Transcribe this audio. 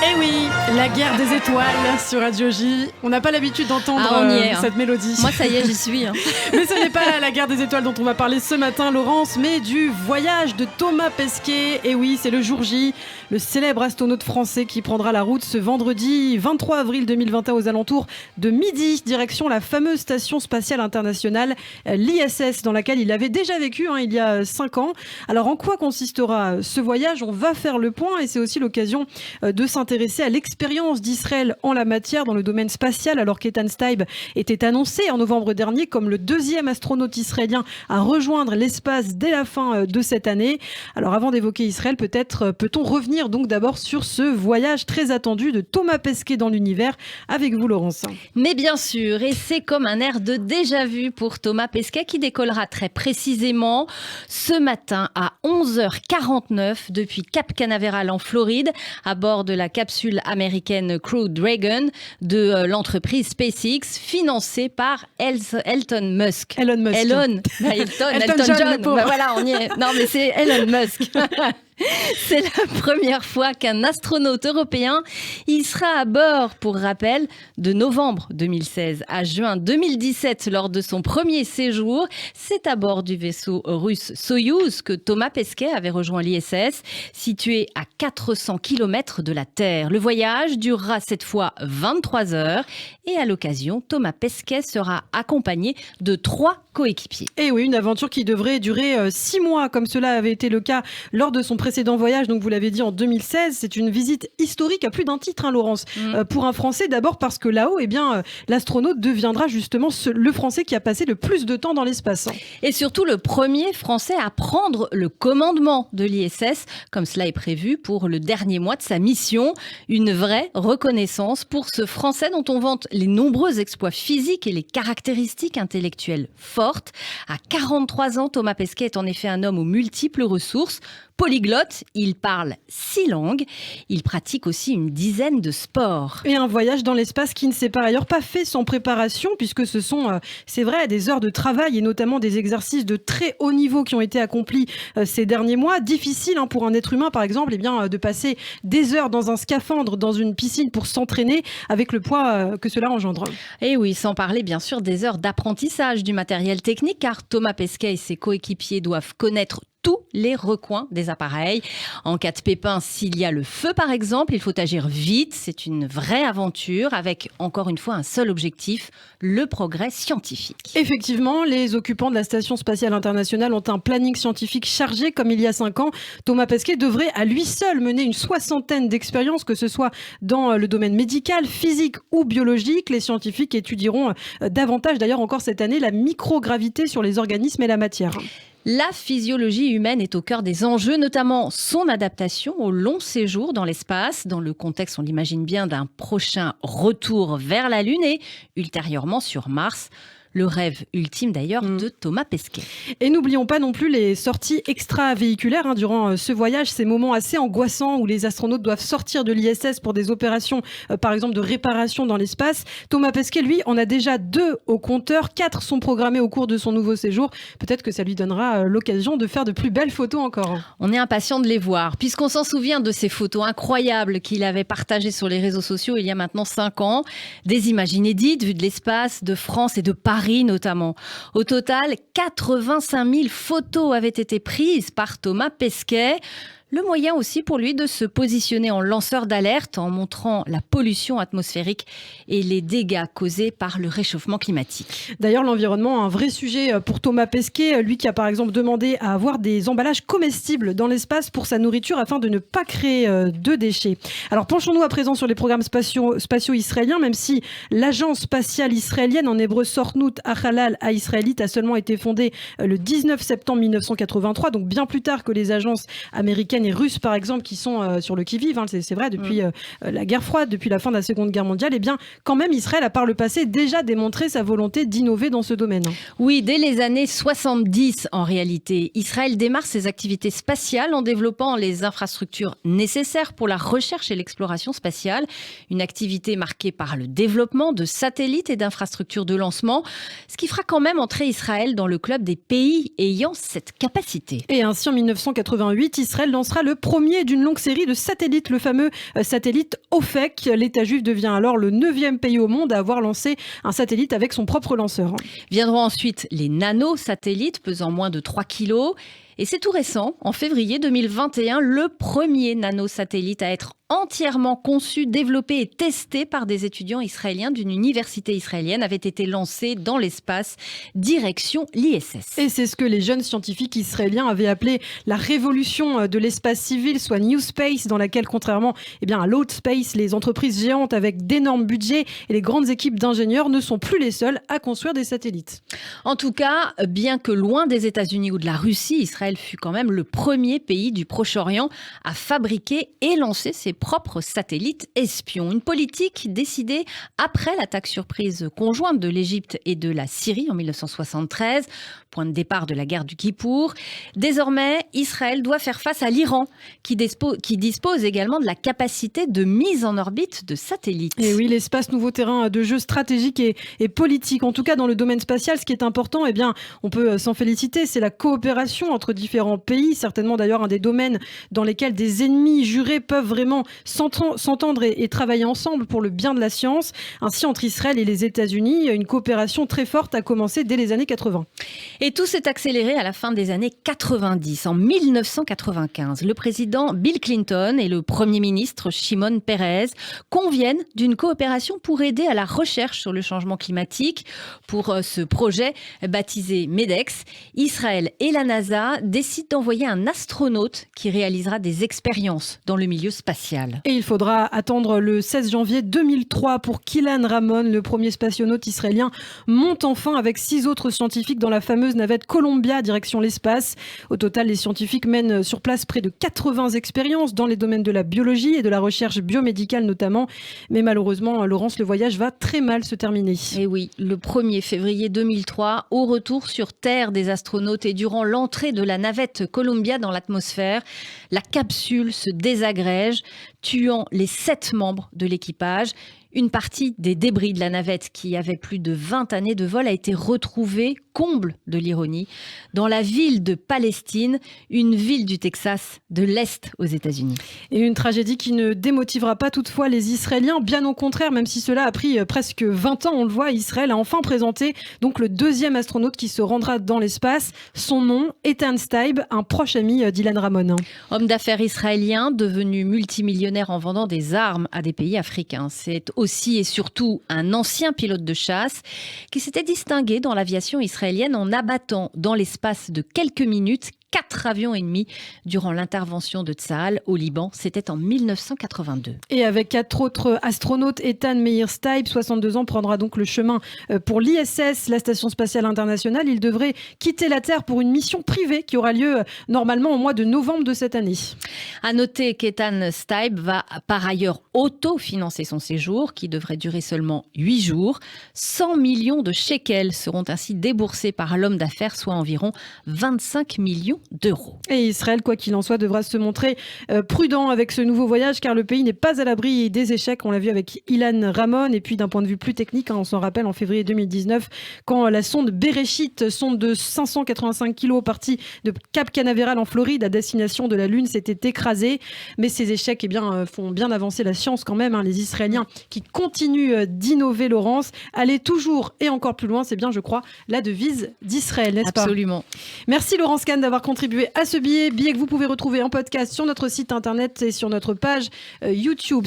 Eh oui, la guerre des étoiles sur Radio J. On n'a pas l'habitude d'entendre cette mélodie. Moi, ça y est, j'y suis. Mais ce n'est pas la guerre des étoiles dont on va parler ce matin, Laurence, mais du voyage de Thomas Pesquet. Et oui, c'est le jour J, le célèbre astronaute français qui prendra la route ce vendredi 23 avril 2021 aux alentours de midi, direction la fameuse station spatiale internationale, l'ISS, dans laquelle il avait déjà vécu il y a 5 ans. Alors, en quoi consistera ce voyage ? On va faire le point et c'est aussi l'occasion de s'intéresser à l'expérience d'Israël en la matière dans le domaine spatial, alors qu'Eitan Steib était annoncé en novembre dernier comme le deuxième astronaute israélien à rejoindre l'espace dès la fin de cette année. Alors avant d'évoquer Israël, peut-on revenir donc d'abord sur ce voyage très attendu de Thomas Pesquet dans l'univers avec vous, Laurence. Mais bien sûr, et c'est comme un air de déjà-vu pour Thomas Pesquet qui décollera très précisément ce matin à 11h49 depuis Cap Canaveral en Floride à bord de la capsule américaine Crew Dragon de l'entreprise SpaceX financée par Elon Musk. Elon John. Voilà, on y est. Non, mais c'est Elon Musk. C'est la première fois qu'un astronaute européen il sera à bord, pour rappel, de novembre 2016 à juin 2017 lors de son premier séjour. C'est à bord du vaisseau russe Soyouz que Thomas Pesquet avait rejoint l'ISS, situé à 400 km de la Terre. Le voyage durera cette fois 23 heures et à l'occasion, Thomas Pesquet sera accompagné de 3 coéquipiers. Et oui, une aventure qui devrait durer 6 mois, comme cela avait été le cas lors de son précédent voyage, donc vous l'avez dit en 2016. C'est une visite historique à plus d'un titre, Laurence, pour un Français. D'abord parce que là-haut, l'astronaute deviendra justement le Français qui a passé le plus de temps dans l'espace. Et surtout le premier Français à prendre le commandement de l'ISS, comme cela est prévu pour le dernier mois de sa mission. Une vraie reconnaissance pour ce Français dont on vante les nombreux exploits physiques et les caractéristiques intellectuelles fortes. À 43 ans, Thomas Pesquet est en effet un homme aux multiples ressources. Polyglotte, il parle 6 langues. Il pratique aussi une dizaine de sports. Et un voyage dans l'espace qui ne s'est par ailleurs pas fait sans préparation, puisque ce sont, c'est vrai, des heures de travail et notamment des exercices de très haut niveau qui ont été accomplis ces derniers mois. Difficile pour un être humain, par exemple, de passer des heures dans un scaphandre, dans une piscine pour s'entraîner avec le poids que cela engendre. Et oui, sans parler bien sûr des heures d'apprentissage du matériel technique, car Thomas Pesquet et ses coéquipiers doivent connaître tous les recoins des appareils. En cas de pépin, s'il y a le feu par exemple, il faut agir vite. C'est une vraie aventure avec, encore une fois, un seul objectif, le progrès scientifique. Effectivement, les occupants de la Station spatiale internationale ont un planning scientifique chargé comme il y a 5 ans. Thomas Pesquet devrait à lui seul mener une 60aine d'expériences, que ce soit dans le domaine médical, physique ou biologique. Les scientifiques étudieront davantage, d'ailleurs encore cette année, la microgravité sur les organismes et la matière. La physiologie humaine est au cœur des enjeux, notamment son adaptation au long séjour dans l'espace, dans le contexte, on l'imagine bien, d'un prochain retour vers la Lune et ultérieurement sur Mars. Le rêve ultime d'ailleurs de Thomas Pesquet. Et n'oublions pas non plus les sorties extravéhiculaires durant ce voyage, ces moments assez angoissants où les astronautes doivent sortir de l'ISS pour des opérations, par exemple de réparation dans l'espace. Thomas Pesquet, lui, en a déjà 2 au compteur, 4 sont programmés au cours de son nouveau séjour. Peut-être que ça lui donnera l'occasion de faire de plus belles photos encore. On est impatient de les voir, puisqu'on s'en souvient de ces photos incroyables qu'il avait partagées sur les réseaux sociaux il y a maintenant 5 ans. Des images inédites vues de l'espace, de France et de Paris notamment. Au total, 85 000 photos avaient été prises par Thomas Pesquet. Le moyen aussi pour lui de se positionner en lanceur d'alerte en montrant la pollution atmosphérique et les dégâts causés par le réchauffement climatique. D'ailleurs, l'environnement, un vrai sujet pour Thomas Pesquet, lui qui a par exemple demandé à avoir des emballages comestibles dans l'espace pour sa nourriture afin de ne pas créer de déchets. Alors penchons-nous à présent sur les programmes spatiaux israéliens, même si l'agence spatiale israélienne, en hébreu Sornout Achalal HaIsraélite, a seulement été fondée le 19 septembre 1983, donc bien plus tard que les agences américaines et russes par exemple qui sont sur le qui-vive, c'est vrai, depuis la guerre froide, depuis la fin de la Seconde Guerre mondiale, et bien quand même Israël a par le passé déjà démontré sa volonté d'innover dans ce domaine. Oui, dès les années 70 en réalité, Israël démarre ses activités spatiales en développant les infrastructures nécessaires pour la recherche et l'exploration spatiale, une activité marquée par le développement de satellites et d'infrastructures de lancement, ce qui fera quand même entrer Israël dans le club des pays ayant cette capacité. Et ainsi en 1988, Israël lance lancera le premier d'une longue série de satellites, le fameux satellite Ophec. L'État juif devient alors le 9e pays au monde à avoir lancé un satellite avec son propre lanceur. Viendront ensuite les nanosatellites pesant moins de 3 kilos. Et c'est tout récent, en février 2021, le premier nanosatellite à être entièrement conçu, développé et testé par des étudiants israéliens d'une université israélienne avait été lancé dans l'espace, direction l'ISS. Et c'est ce que les jeunes scientifiques israéliens avaient appelé la révolution de l'espace civil, soit New Space, dans laquelle, contrairement à l'Old Space, les entreprises géantes avec d'énormes budgets et les grandes équipes d'ingénieurs ne sont plus les seules à construire des satellites. En tout cas, bien que loin des États-Unis ou de la Russie, Israël fut quand même le premier pays du Proche-Orient à fabriquer et lancer ses propres satellites espions. Une politique décidée après l'attaque surprise conjointe de l'Égypte et de la Syrie en 1973, point de départ de la guerre du Kippour. Désormais, Israël doit faire face à l'Iran, qui dispose également de la capacité de mise en orbite de satellites. Et oui, l'espace, nouveau terrain de jeu stratégique et politique. En tout cas, dans le domaine spatial, ce qui est important, on peut s'en féliciter, c'est la coopération entre différents pays. Certainement d'ailleurs un des domaines dans lesquels des ennemis jurés peuvent vraiment s'entendre et travailler ensemble pour le bien de la science. Ainsi, entre Israël et les États-Unis, une coopération très forte a commencé dès les années 80. Et tout s'est accéléré à la fin des années 90. En 1995, le président Bill Clinton et le Premier ministre Shimon Peres conviennent d'une coopération pour aider à la recherche sur le changement climatique. Pour ce projet baptisé MEDEX, Israël et la NASA décident d'envoyer un astronaute qui réalisera des expériences dans le milieu spatial. Et il faudra attendre le 16 janvier 2003 pour qu'Ilan Ramon, le premier spationaute israélien, monte enfin avec 6 autres scientifiques dans la fameuse navette Columbia direction l'espace. Au total, les scientifiques mènent sur place près de 80 expériences dans les domaines de la biologie et de la recherche biomédicale notamment. Mais malheureusement, Laurence, le voyage va très mal se terminer. Et oui, le 1er février 2003, au retour sur Terre des astronautes et durant l'entrée de la navette Columbia dans l'atmosphère, la capsule se désagrège, tuant les 7 membres de l'équipage. Une partie des débris de la navette, qui avait plus de 20 années de vol, a été retrouvée, comble de l'ironie, dans la ville de Palestine, une ville du Texas de l'Est aux États-Unis. Et une tragédie qui ne démotivera pas toutefois les Israéliens, bien au contraire, même si cela a pris presque 20 ans, on le voit, Israël a enfin présenté donc le 2e astronaute qui se rendra dans l'espace. Son nom, Eitan Steib, un proche ami d'Ilan Ramon. Homme d'affaires israélien, devenu multimillionnaire en vendant des armes à des pays africains. C'est aussi et surtout un ancien pilote de chasse qui s'était distingué dans l'aviation israélienne en abattant dans l'espace de quelques minutes 4 avions ennemis durant l'intervention de Tsahal au Liban. C'était en 1982. Et avec 4 autres astronautes, Eitan Meir Steib, 62 ans, prendra donc le chemin pour l'ISS, la Station spatiale internationale. Il devrait quitter la Terre pour une mission privée qui aura lieu normalement au mois de novembre de cette année. À noter qu'Eitan Steib va par ailleurs auto-financer son séjour, qui devrait durer seulement 8 jours. 100 millions de shekels seront ainsi déboursés par l'homme d'affaires, soit environ 25 millions d'euros. Et Israël, quoi qu'il en soit, devra se montrer prudent avec ce nouveau voyage, car le pays n'est pas à l'abri des échecs. On l'a vu avec Ilan Ramon. Et puis d'un point de vue plus technique, on s'en rappelle en février 2019, quand la sonde Bereshit, sonde de 585 kg partie de Cap Canaveral en Floride à destination de la Lune, s'était écrasée. Mais ces échecs font bien avancer la science quand même. Les Israéliens qui continuent d'innover, Laurence, aller toujours et encore plus loin, c'est bien, je crois, la devise d'Israël, n'est-ce pas ? Absolument. Merci Laurence Kahn d'avoir contribué à ce billet que vous pouvez retrouver en podcast sur notre site internet et sur notre page YouTube.